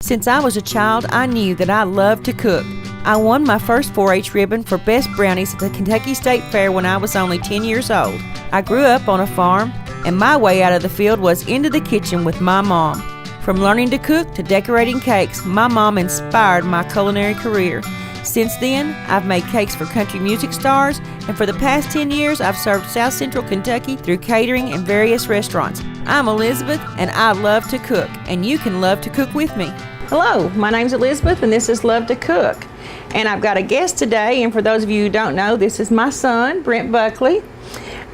Since I was a child, I knew that I loved to cook. I won my first 4-H ribbon for Best Brownies at the Kentucky State Fair when I was only 10 years old. I grew up on a farm, and my way out of the field was into the kitchen with my mom. From learning to cook to decorating cakes, my mom inspired my culinary career. Since then, I've made cakes for country music stars, and for the past 10 years, I've served South Central Kentucky through catering and various restaurants. I'm Elizabeth, and I love to cook, and you can love to cook with me. Hello, my name's Elizabeth, and this is Love2Cook. And I've got a guest today, and for those of you who don't know, this is my son, Brent Buckley.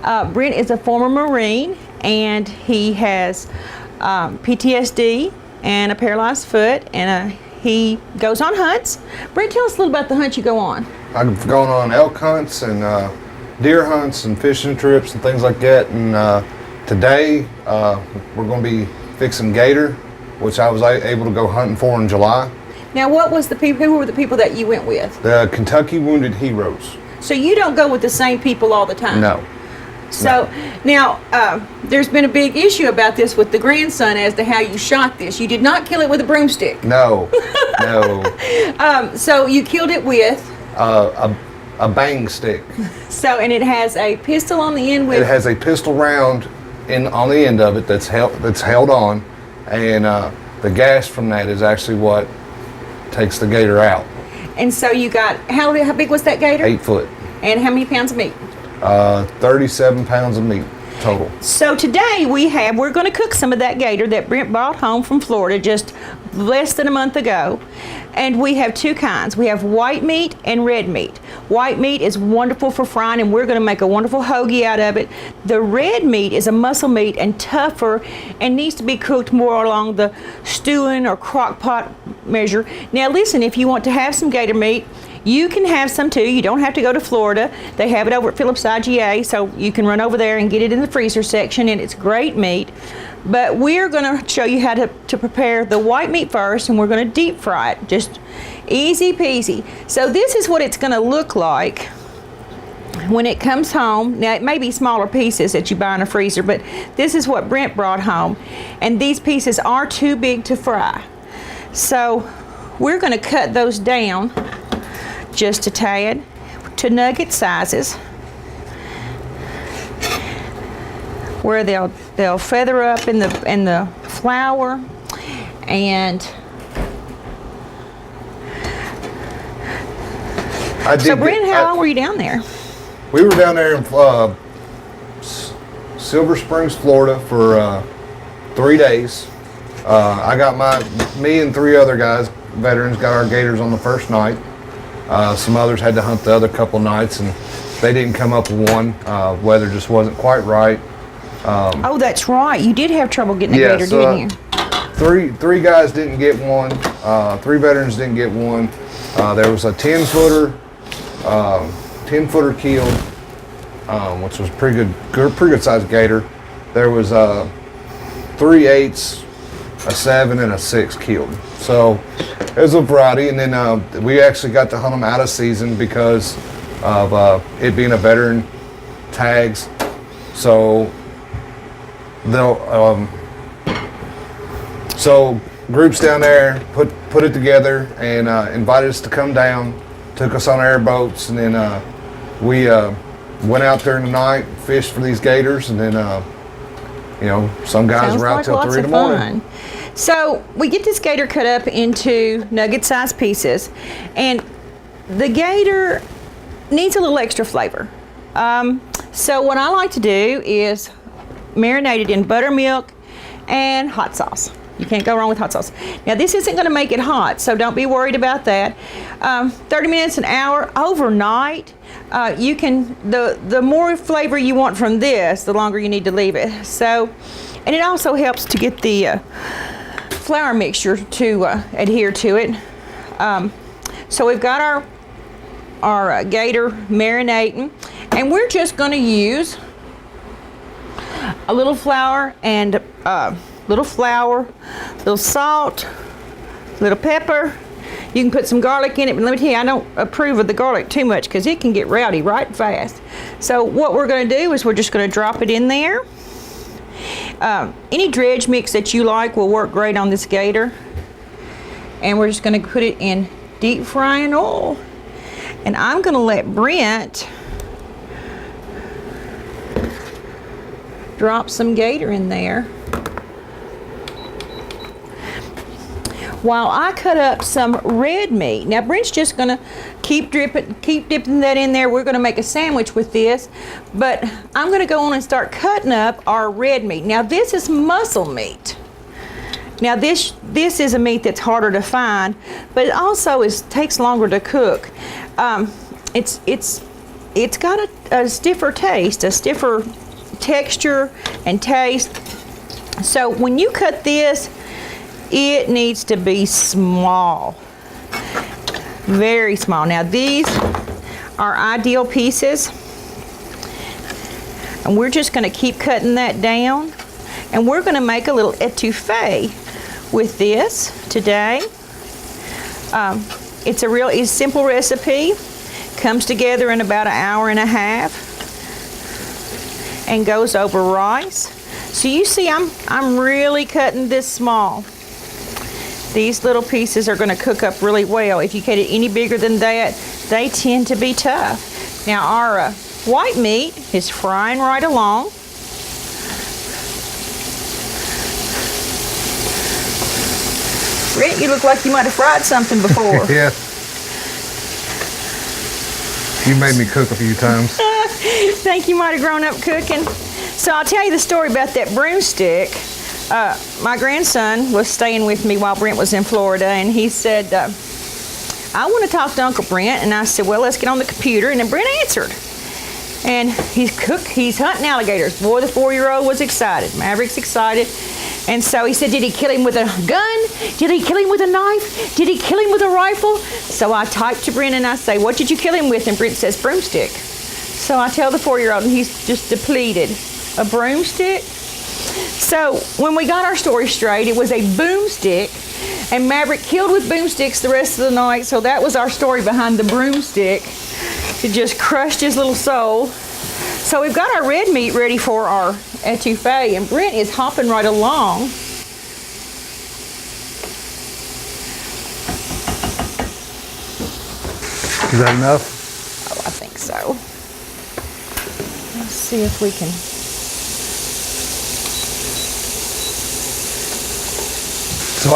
Brent is a former Marine, and he has PTSD and a paralyzed foot, and he goes on hunts. Brent, tell us a little about the hunts you go on. I've gone on elk hunts and deer hunts and fishing trips and things like that. And today we're going to be fixing gator, which I was able to go hunting for in July. Now, who were the people that you went with? The Kentucky Wounded Heroes. So you don't go with the same people all the time? No. So now, there's been a big issue about this with the grandson as to how you shot this. You did not kill it with a broomstick. No, no. So you killed it with? A bang stick. So, and it has a pistol on the end with? It has a pistol round on the end of it that's held on, and the gas from that is actually what takes the gator out. And so you got, how big was that gator? 8 foot. And how many pounds of meat? 37 pounds of meat total. So today we're going to cook some of that gator that Brent brought home from Florida just less than a month ago. And we have two kinds. We have white meat and red meat. White meat is wonderful for frying, and we're going to make a wonderful hoagie out of it. The red meat is a muscle meat and tougher and needs to be cooked more along the stewing or crock pot measure. Now listen, if you want to have some gator meat, you can have some too. You don't have to go to Florida. They have it over at Phillips IGA, so you can run over there and get it in the freezer section, and it's great meat. But we're going to show you how to prepare the white meat first, and we're going to deep fry it. Just easy peasy. So this is what it's going to look like when it comes home. Now, it may be smaller pieces that you buy in a freezer, but this is what Brent brought home. And these pieces are too big to fry. So we're going to cut those down just a tad to nugget sizes, where they'll feather up in the flour. And so Brent, how long were you down there? We were down there in Silver Springs, Florida for 3 days. Me and 3 other guys, veterans, got our gators on the first night. Some others had to hunt the other couple nights, and they didn't come up with one. Weather just wasn't quite right. Oh, that's right. You did have trouble getting a gator, didn't you? Three guys didn't get one. 3 veterans didn't get one. There was a 10-footer killed, which was pretty good sized gator. There was 3 8s, a 7, and a 6 killed. So it was a variety, and then we actually got to hunt them out of season because of it being a veteran tags. So so groups down there put it together and invited us to come down, took us on airboats, and then we went out there in the night, fished for these gators, and then some guys were out till 3 in the morning. So we get this gator cut up into nugget-sized pieces, and the gator needs a little extra flavor. So what I like to do is marinate it in buttermilk and hot sauce. You can't go wrong with hot sauce. Now this isn't going to make it hot, so don't be worried about that. 30 minutes, an hour, overnight. You can, the more flavor you want from this, the longer you need to leave it. So, and it also helps to get the flour mixture to adhere to it. So we've got our gator marinating, and we're just going to use a little flour and little salt, little pepper. You can put some garlic in it, but let me tell you, I don't approve of the garlic too much because it can get rowdy right fast. So what we're going to do is we're just going to drop it in there. Any dredge mix that you like will work great on this gator. and we're just going to put it in deep frying oil. And I'm going to let Brent drop some gator in there while I cut up some red meat. Now Brent's just gonna keep dipping that in there. We're gonna make a sandwich with this, but I'm gonna go on and start cutting up our red meat. Now this is muscle meat. Now this is a meat that's harder to find, but it also takes longer to cook. It's got a stiffer taste, a stiffer texture and taste. So when you cut this, it needs to be small, very small. Now these are ideal pieces, and we're just going to keep cutting that down, and we're going to make a little etouffee with this today. It's a simple recipe, comes together in about an hour and a half, and goes over rice. So you see, I'm really cutting this small. These little pieces are going to cook up really well. If you cut it any bigger than that, they tend to be tough. Now our white meat is frying right along. Brent, you look like you might have fried something before. Yeah. You made me cook a few times. Think you might have grown up cooking. So I'll tell you the story about that broomstick. My grandson was staying with me while Brent was in Florida, and he said, I want to talk to Uncle Brent. And I said, well, let's get on the computer. And then Brent answered. And he's hunting alligators. Boy, the 4-year-old was excited. Maverick's excited. And so he said, did he kill him with a gun? Did he kill him with a knife? Did he kill him with a rifle? So I typed to Brent and I say, what did you kill him with? And Brent says, broomstick. So I tell the 4-year-old, and he's just depleted. A broomstick? So when we got our story straight, it was a boomstick, and Maverick killed with boomsticks the rest of the night. So that was our story behind the broomstick. It just crushed his little soul. So we've got our red meat ready for our etouffee, and Brent is hopping right along. Is that enough? Oh, I think so. Let's see if we can. So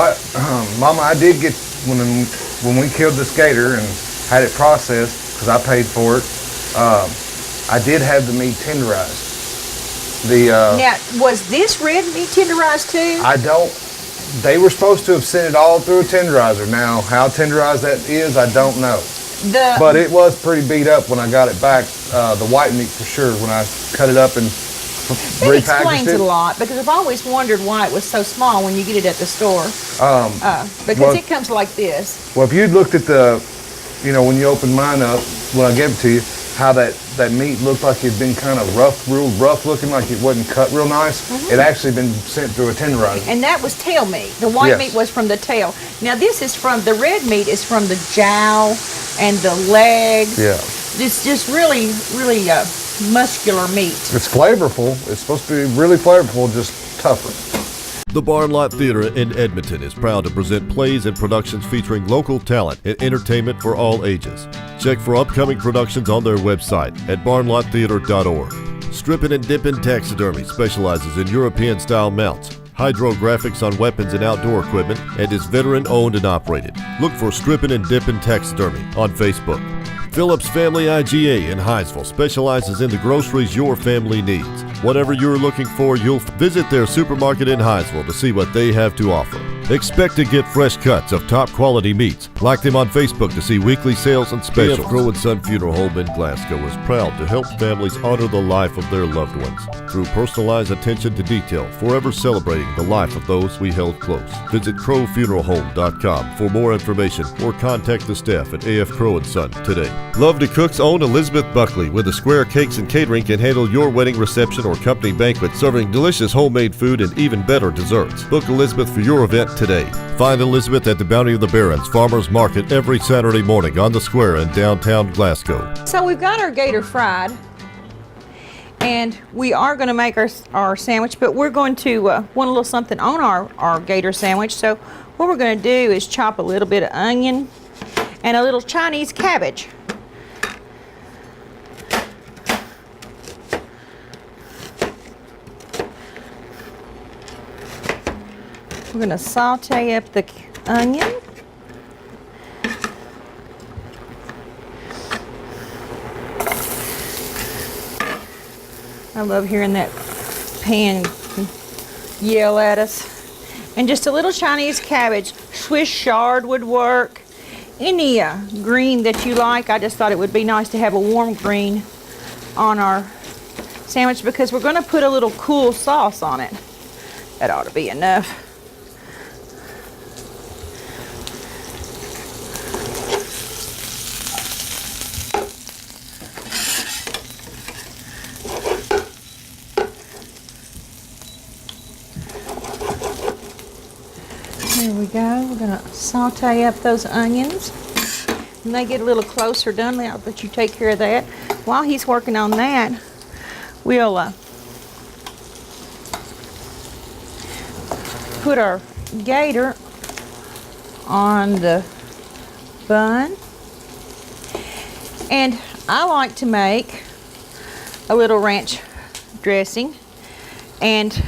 Mama, I did get, when we killed this gator and had it processed, because I paid for it, I did have the meat tenderized. Now, was this red meat tenderized too? They were supposed to have sent it all through a tenderizer. Now, how tenderized that is, I don't know. But it was pretty beat up when I got it back, the white meat for sure, when I cut it up and that explains it a lot, because I've always wondered why it was so small when you get it at the store. Because it comes like this. Well, if you'd looked at when you opened mine up, when I gave it to you, how that meat looked like it had been kind of real rough looking, like it wasn't cut real nice. Mm-hmm. It actually been sent through a tenderizer. And that was tail meat. The white meat was from the tail. Now this is the red meat is from the jowl and the legs. Yeah. It's just really, really muscular meat. It's flavorful. It's supposed to be really flavorful, just tougher. The Barn Lot Theater in Edmonton is proud to present plays and productions featuring local talent and entertainment for all ages. Check for upcoming productions on their website at barnlottheater.org. Strippin and Dippin Taxidermy specializes in European-style mounts, hydrographics on weapons and outdoor equipment, and is veteran-owned and operated. Look for Strippin and Dippin Taxidermy on Facebook. Phillips Family IGA in Hinesville specializes in the groceries your family needs. Whatever you're looking for, you'll visit their supermarket in Hinesville to see what they have to offer. Expect to get fresh cuts of top quality meats. Like them on Facebook to see weekly sales and specials. P.F. Crow & Son Funeral Home in Glasgow is proud to help families honor the life of their loved ones through personalized attention to detail, forever celebrating the life of those we held close. Visit crowfuneralhome.com for more information or contact the staff at A.F. Crow & Son today. Love2Cook's own Elizabeth Buckley with the Square Cakes and Catering can handle your wedding reception or company banquet, serving delicious homemade food and even better desserts. Book Elizabeth for your event today. Find Elizabeth at the Bounty of the Barons Farmers Market every Saturday morning on the square in downtown Glasgow. So we've got our gator fried, and we are going to make our sandwich, but we're going to want a little something on our gator sandwich. So What we're going to do is chop a little bit of onion and a little Chinese cabbage. We're going to saute up the onion. I love hearing that pan yell at us. And just a little Chinese cabbage. Swiss chard would work. Any green that you like. I just thought it would be nice to have a warm green on our sandwich because we're going to put a little cool sauce on it. That ought to be enough. There we go. We're going to saute up those onions. When they get a little closer done, I'll let you take care of that. While he's working on that, we'll put our gator on the bun. And I like to make a little ranch dressing. And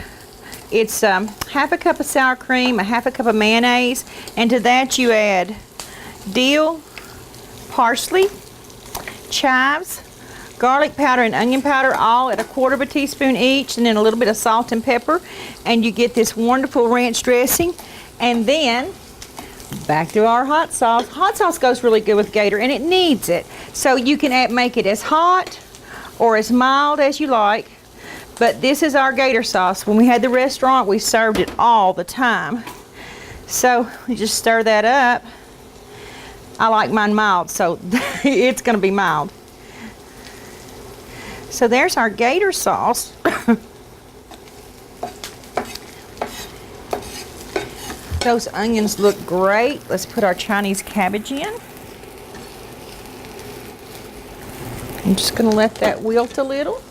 it's half a cup of sour cream, a half a cup of mayonnaise, and to that you add dill, parsley, chives, garlic powder and onion powder, all at a quarter of a teaspoon each, and then a little bit of salt and pepper, and you get this wonderful ranch dressing. And then back to our hot sauce. Hot sauce goes really good with gator, and it needs it. So you can make it as hot or as mild as you like. But this is our gator sauce. When we had the restaurant, we served it all the time. So you just stir that up. I like mine mild, so it's going to be mild. So there's our gator sauce. Those onions look great. Let's put our Chinese cabbage in. I'm just going to let that wilt a little.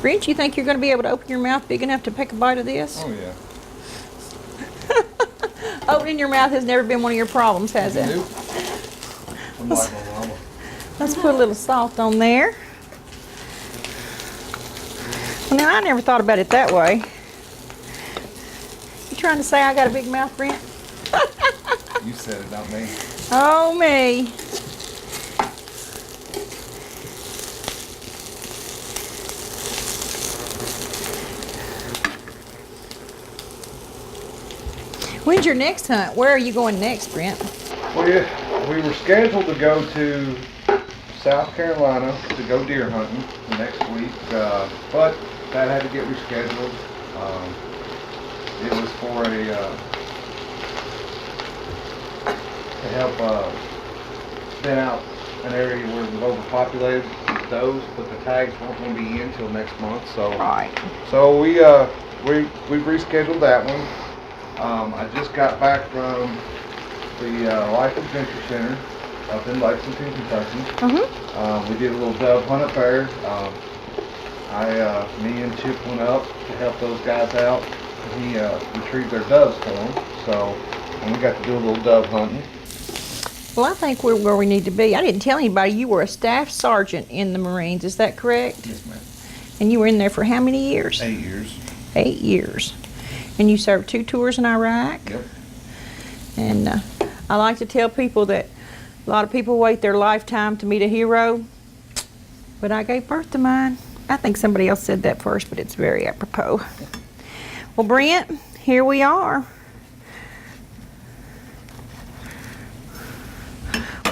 Brent, you think you're going to be able to open your mouth big enough to take a bite of this? Oh, yeah. Opening your mouth has never been one of your problems, has it? I'm like my mama. Let's put a little salt on there. Well, now, I never thought about it that way. You trying to say I got a big mouth, Brent? You said it, not me. Oh, me. When's your next hunt? Where are you going next, Brent? We were scheduled to go to South Carolina to go deer hunting next week, but that had to get rescheduled. It was for to help thin out an area where it was overpopulated with does, but the tags weren't going to be in until next month. So, Right. So we rescheduled that one. I just got back from the Life Adventure Center up in Lexington, Kentucky. We did a little dove hunt up there. Me and Chip went up to help those guys out. He retrieved their doves for them. And we got to do a little dove hunting. Well, I think we're where we need to be. I didn't tell anybody you were a staff sergeant in the Marines. Is that correct? Yes, ma'am. And you were in there for how many years? 8 years. 8 years. And you served 2 tours in Iraq? Yep. And I like to tell people that a lot of people wait their lifetime to meet a hero, but I gave birth to mine. I think somebody else said that first, but it's very apropos. Well, Brent, here we are.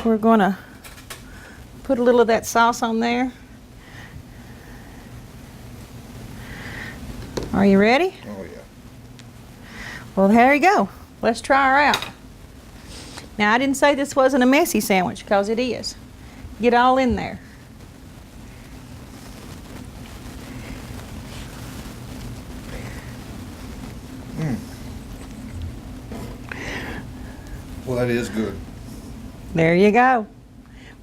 We're going to put a little of that sauce on there. Are you ready? Oh, yeah. Well, there you go. Let's try her out. Now, I didn't say this wasn't a messy sandwich, because it is. Get all in there. Well, that is good. There you go.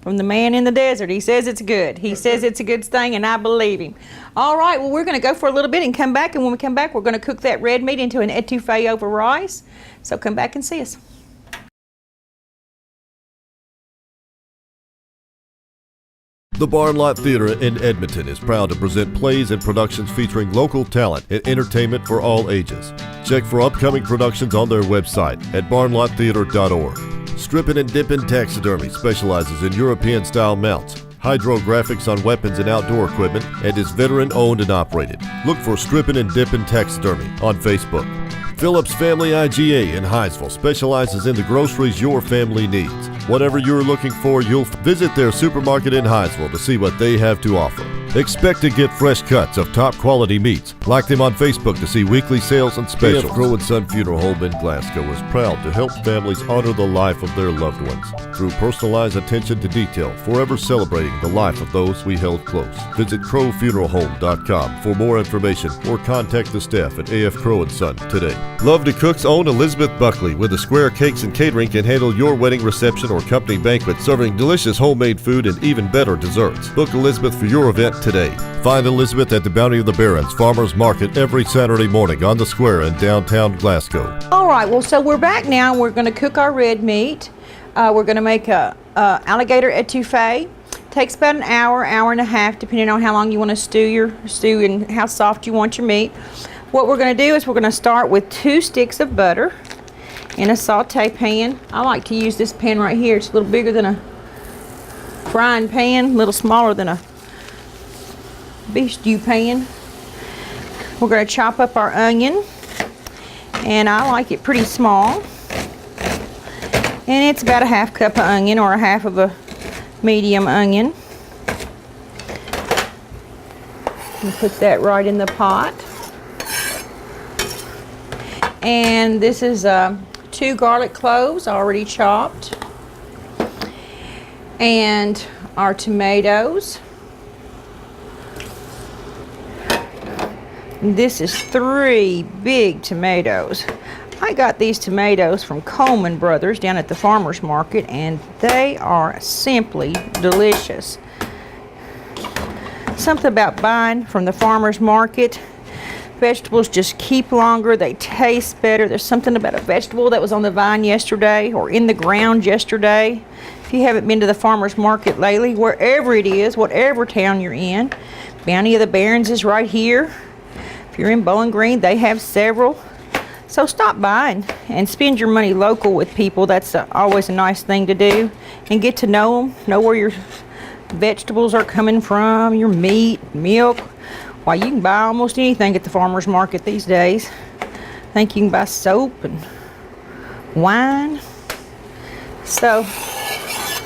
from the man in the desert. He says it's good. He says it's a good thing, and I believe him. All right, well, we're going to go for a little bit and come back, and when we come back, we're going to cook that red meat into an etouffee over rice. So come back and see us. The Barn Lot Theater in Edmonton is proud to present plays and productions featuring local talent and entertainment for all ages. Check for upcoming productions on their website at barnlottheater.org. STRIPPIN and DIPPIN Taxidermy specializes in European-style mounts, hydrographics on weapons and outdoor equipment, and is veteran-owned and operated. Look for STRIPPIN and DIPPIN Taxidermy on Facebook. Phillips Family IGA in Hinesville specializes in the groceries your family needs. Whatever you're looking for, you'll visit their supermarket in Hinesville to see what they have to offer. Expect to get fresh cuts of top quality meats. Like them on Facebook to see weekly sales and specials. A.F. Crow & Son Funeral Home in Glasgow is proud to help families honor the life of their loved ones through personalized attention to detail, forever celebrating the life of those we held close. Visit crowfuneralhome.com for more information or contact the staff at A.F. Crow & Son today. Love2Cook's own Elizabeth Buckley with the Square Cakes and Catering can handle your wedding reception or company banquet, serving delicious homemade food and even better desserts. Book Elizabeth for your event today. Find Elizabeth at the Bounty of the Barons Farmers Market every Saturday morning on the square in downtown Glasgow. All right, well, so we're back now. We're going to cook our red meat. We're going to make a alligator etouffee. Takes about an hour, hour and a half, depending on how long you want to stew your stew and how soft you want your meat. What we're going to do is we're going to start with 2 sticks of butter in a saute pan. I like to use this pan right here. It's a little bigger than a frying pan, a little smaller than a beef stew pan. We're going to chop up our onion, and I like it pretty small. And it's about a half cup of onion or a half of a medium onion. And put that right in the pot. And this is 2 garlic cloves already chopped. And our tomatoes. This is 3 big tomatoes. I got these tomatoes from Coleman Brothers down at the farmer's market, and they are simply delicious. Something about buying from the farmer's market. Vegetables just keep longer, they taste better. There's something about a vegetable that was on the vine yesterday or in the ground yesterday. If you haven't been to the farmer's market lately, wherever it is, whatever town you're in, Bounty of the Barons is right here. If you're in Bowling Green, they have several. So stop by and spend your money local with people. That's always a nice thing to do. And get to know them, know where your vegetables are coming from, your meat, milk. Why, you can buy almost anything at the farmer's market these days. I think you can buy soap and wine. So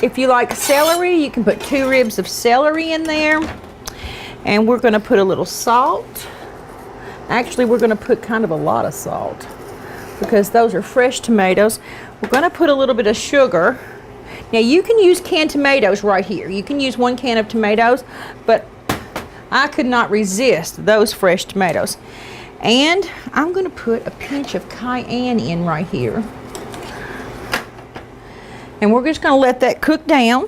if you like celery, you can put 2 ribs of celery in there. And we're going to put a little salt. Actually, we're going to put kind of a lot of salt because those are fresh tomatoes. We're going to put a little bit of sugar. Now, you can use canned tomatoes right here. You can use 1 can of tomatoes, but I could not resist those fresh tomatoes. And I'm going to put a pinch of cayenne in right here. And we're just going to let that cook down.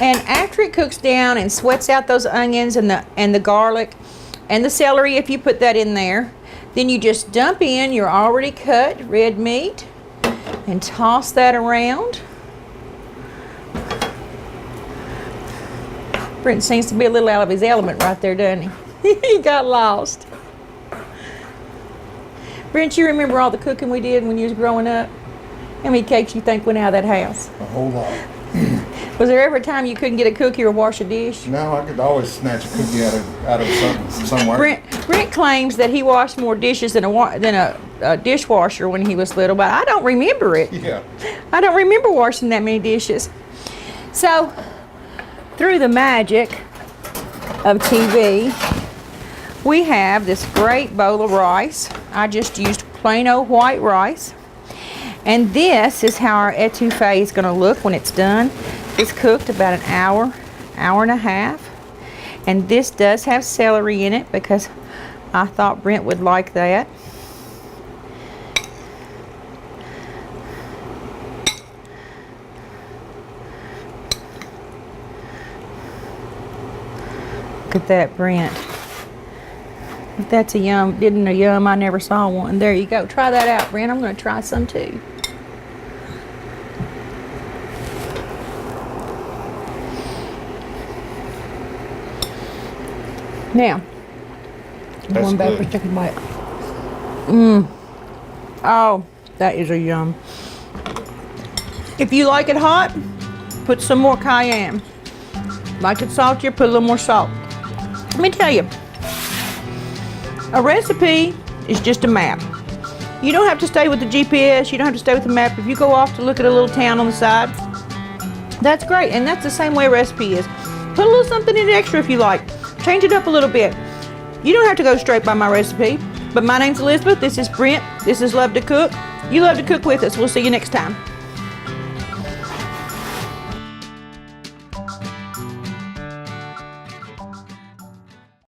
And after it cooks down and sweats out those onions and the garlic and the celery, if you put that in there, then you just dump in your already cut red meat and toss that around. Brent seems to be a little out of his element right there, doesn't he? He got lost. Brent, you remember all the cooking we did when you was growing up? How many cakes you think went out of that house? A whole lot. Was there ever a time you couldn't get a cookie or wash a dish? No, I could always snatch a cookie out of somewhere. Brent claims that he washed more dishes than a dishwasher when he was little, but I don't remember it. Yeah. I don't remember washing that many dishes. So, through the magic of TV, we have this great bowl of rice. I just used plain old white rice. And this is how our etouffee is going to look when it's done. It's cooked about an hour, hour and a half. And this does have celery in it because I thought Brent would like that. at that, Brent. If that's a yum, didn't a yum, I never saw one. There you go. Try that out, Brent. I'm going to try some too. Now, That's going back good. for a second bite. Oh, that is a yum. If you like it hot, put some more cayenne. Like it saltier, put a little more salt. Let me tell you, a recipe is just a map. You don't have to stay with the GPS, you don't have to stay with the map. If you go off to look at a little town on the side, that's great, and that's the same way a recipe is. Put a little something in extra if you like. Change it up a little bit. You don't have to go straight by my recipe, but my name's Elizabeth, this is Brent, this is Love to Cook. You love to cook with us. We'll see you next time.